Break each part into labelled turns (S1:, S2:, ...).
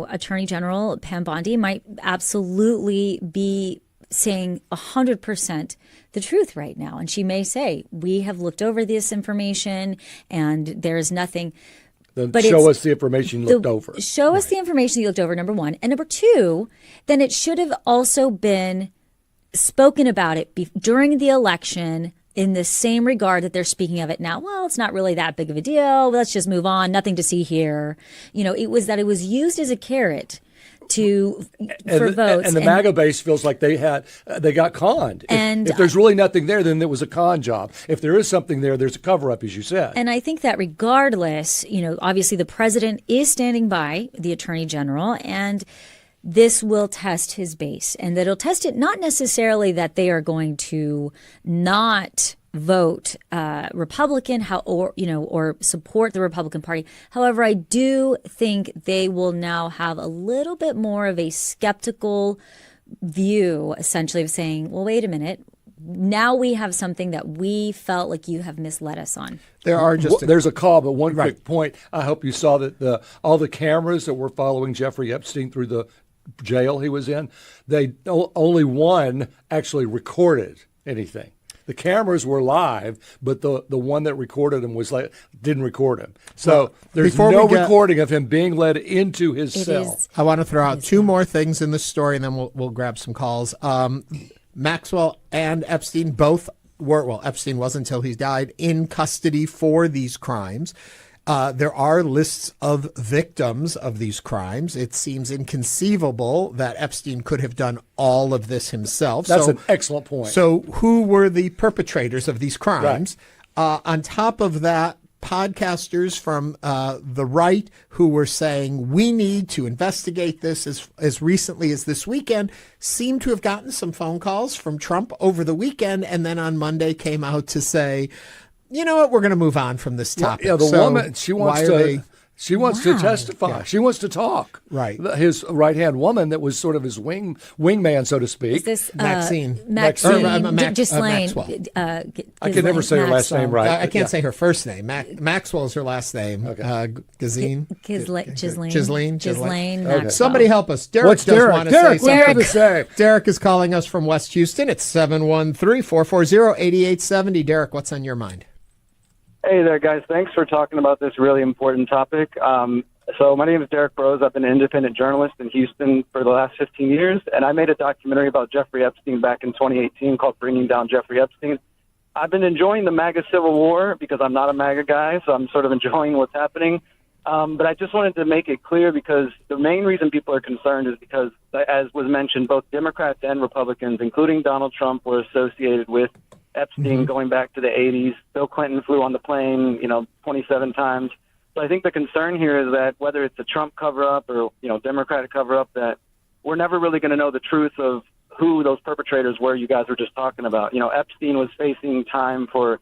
S1: Attorney General Pam Bondi might absolutely be saying 100% the truth right now. And she may say, we have looked over this information and there's nothing.
S2: But show us the information you looked over.
S1: Show us the information you looked over, number one. And number two, then it should have also been spoken about it during the election in the same regard that they're speaking of it now. Well, it's not really that big of a deal. Let's just move on. Nothing to see here. It was used as a carrot for votes.
S2: And the MAGA base feels like they got conned. If there's really nothing there, then it was a con job. If there is something there, there's a cover-up, as you said.
S1: And I think that regardless, obviously the president is standing by the attorney general, and this will test his base, and that it'll test it not necessarily that they are going to not vote Republican or support the Republican Party. However, I do think they will now have a little bit more of a skeptical view, essentially, of saying, well, wait a minute. Now we have something that we felt like you have misled us on.
S2: There's a call, but one quick point. I hope you saw that all the cameras that were following Jeffrey Epstein through the jail he was in, only one actually recorded anything. The cameras were live, but the one that recorded him didn't record him. So there's no recording of him being led into his cell.
S3: I want to throw out two more things in the story, and then we'll grab some calls. Maxwell and Epstein both were, Epstein was until he died, in custody for these crimes. There are lists of victims of these crimes. It seems inconceivable that Epstein could have done all of this himself.
S2: That's an excellent point.
S3: So who were the perpetrators of these crimes? Right. On top of that, podcasters from the right who were saying we need to investigate this as recently as this weekend seem to have gotten some phone calls from Trump over the weekend, and then on Monday came out to say, you know what, we're going to move on from this topic.
S2: Yeah, woman, she wants to testify. Yeah. She wants to talk.
S3: Right.
S2: His right-hand woman that was sort of his wingman, so to speak.
S1: Is this
S3: Maxine.
S1: Ghislaine.
S2: I can never say her last name right.
S3: I can't say her first name. Maxwell is her last name.
S2: Okay.
S3: Ghislaine.
S1: Maxwell.
S3: Somebody help us. Derrick does want to say something. Derrick is calling us from West Houston. It's 713-440-8870. Derrick, what's on your mind?
S4: Hey there, guys. Thanks for talking about this really important topic. So my name is Derrick Broze. I've been an independent journalist in Houston for the last 15 years, and I made a documentary about Jeffrey Epstein back in 2018 called Bringing Down Jeffrey Epstein. I've been enjoying the MAGA Civil War because I'm not a MAGA guy, so I'm sort of enjoying what's happening. But I just wanted to make it clear because the main reason people are concerned is because, as was mentioned, both Democrats and Republicans, including Donald Trump, were associated with Epstein going back to the 80s. Bill Clinton flew on the plane, 27 times. So I think the concern here is that whether it's a Trump cover-up or, Democratic cover-up, that we're never really going to know the truth of who those perpetrators were you guys were just talking about. Epstein was facing time for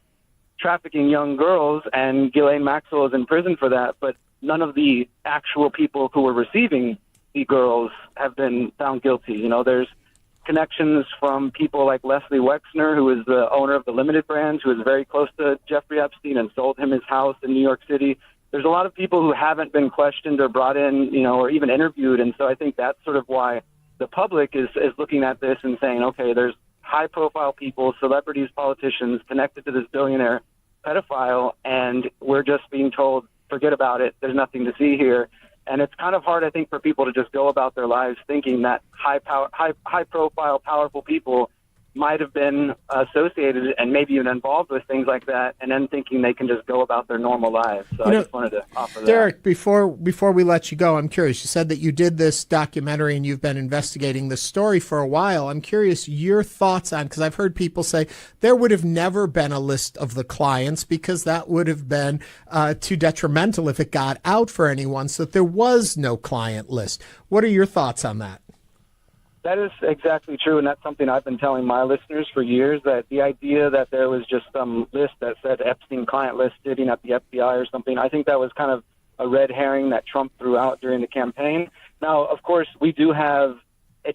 S4: trafficking young girls, and Ghislaine Maxwell is in prison for that, but none of the actual people who were receiving the girls have been found guilty. There's connections from people like Leslie Wexner, who is the owner of the Limited Brands, who is very close to Jeffrey Epstein and sold him his house in New York City. There's a lot of people who haven't been questioned or brought in, or even interviewed. And so I think that's sort of why the public is looking at this and saying, okay, there's high-profile people, celebrities, politicians connected to this billionaire pedophile, and we're just being told, forget about it, there's nothing to see here. And it's kind of hard, I think, for people to just go about their lives thinking that high-profile, powerful people might have been associated and maybe even involved with things like that, and then thinking they can just go about their normal lives. So I just wanted to offer that.
S3: Derrick, before we let you go, I'm curious. You said that you did this documentary and you've been investigating this story for a while. I'm curious your thoughts on, because I've heard people say there would have never been a list of the clients because that would have been too detrimental if it got out for anyone, so that there was no client list. What are your thoughts on that?
S4: That is exactly true, and that's something I've been telling my listeners for years, that the idea that there was just some list that said Epstein client list sitting at the FBI or something, I think that was kind of a red herring that Trump threw out during the campaign. Now, of course, we do have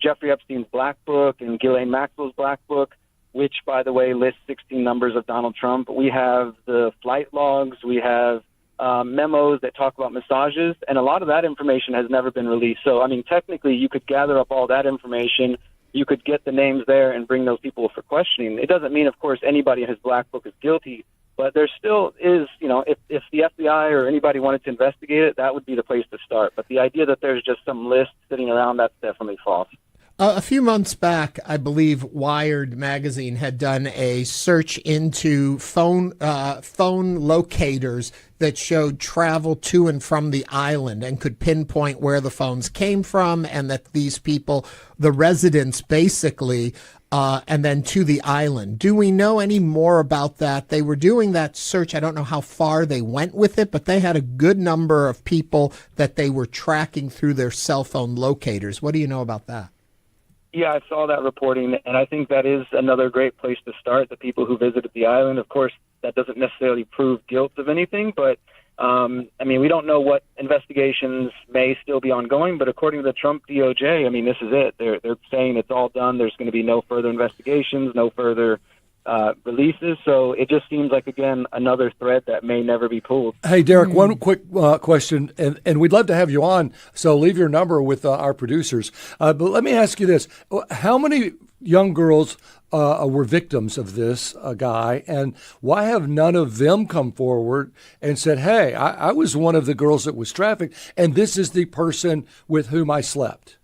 S4: Jeffrey Epstein's Black Book and Ghislaine Maxwell's Black Book, which, by the way, lists 16 numbers of Donald Trump. We have the flight logs. We have memos that talk about massages, and a lot of that information has never been released. So, I mean, technically, you could gather up all that information, you could get the names there and bring those people for questioning. It doesn't mean, of course, anybody in his black book is guilty, but there still is, if the FBI or anybody wanted to investigate it, that would be the place to start. But the idea that there's just some list sitting around, that's definitely false.
S3: A few months back, I believe Wired magazine had done a search into phone locators that showed travel to and from the island and could pinpoint where the phones came from, and that these people, the residents basically, and then to the island. Do we know any more about that? They were doing that search. I don't know how far they went with it, but they had a good number of people that they were tracking through their cell phone locators. What do you know about that?
S4: Yeah, I saw that reporting, and I think that is another great place to start, the people who visited the island. Of course, that doesn't necessarily prove guilt of anything, but, we don't know what investigations may still be ongoing, but according to the Trump DOJ, this is it. They're saying it's all done. There's going to be no further investigations, no further releases. So it just seems like, again, another thread that may never be pulled.
S2: Hey, Derrick, one quick question, and we'd love to have you on, so leave your number with our producers. But let me ask you this. How many young girls were victims of this guy, and why have none of them come forward and said, hey, I was one of the girls that was trafficked, and this is the person with whom I slept?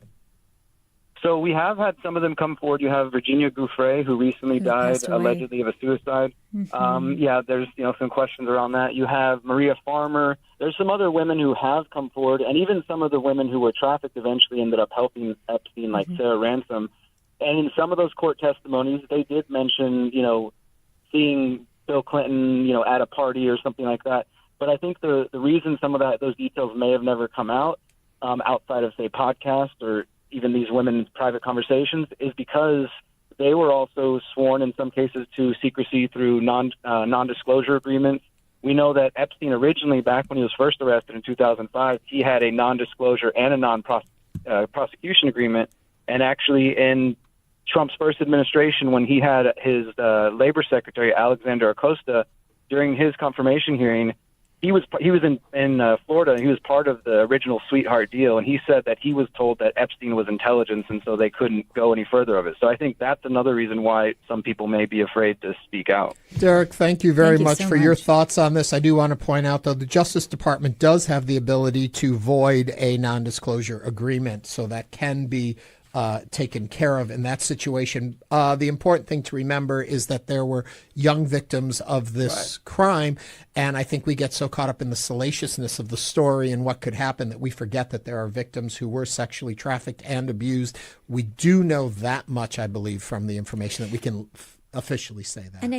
S4: So we have had some of them come forward. You have Virginia Gouffre, who recently died allegedly of a suicide. There's some questions around that. You have Maria Farmer. There's some other women who have come forward, and even some of the women who were trafficked eventually ended up helping Epstein, like Sarah Ransom. And in some of those court testimonies, they did mention, seeing Bill Clinton, at a party or something like that. But I think the reason some of those details may have never come out outside of, say, podcasts or even these women's private conversations is because they were also sworn in some cases to secrecy through non-disclosure agreements. We know that Epstein originally, back when he was first arrested in 2005, he had a non-disclosure and a non-prosecution agreement. And actually in Trump's first administration, when he had his labor secretary, Alexander Acosta, during his confirmation hearing, he was in Florida, and he was part of the original sweetheart deal, and he said that he was told that Epstein was intelligence, and so they couldn't go any further of it. So I think that's another reason why some people may be afraid to speak out.
S3: Derrick, thank you very much for your thoughts on this. I do want to point out, though, the Justice Department does have the ability to void a non-disclosure agreement, so that can be taken care of in that situation. The important thing to remember is that there were young victims of this crime, and I think we get so caught up in the salaciousness of the story and what could happen that we forget that there are victims who were sexually trafficked and abused. We do know that much, I believe, from the information that we can officially say that.
S1: And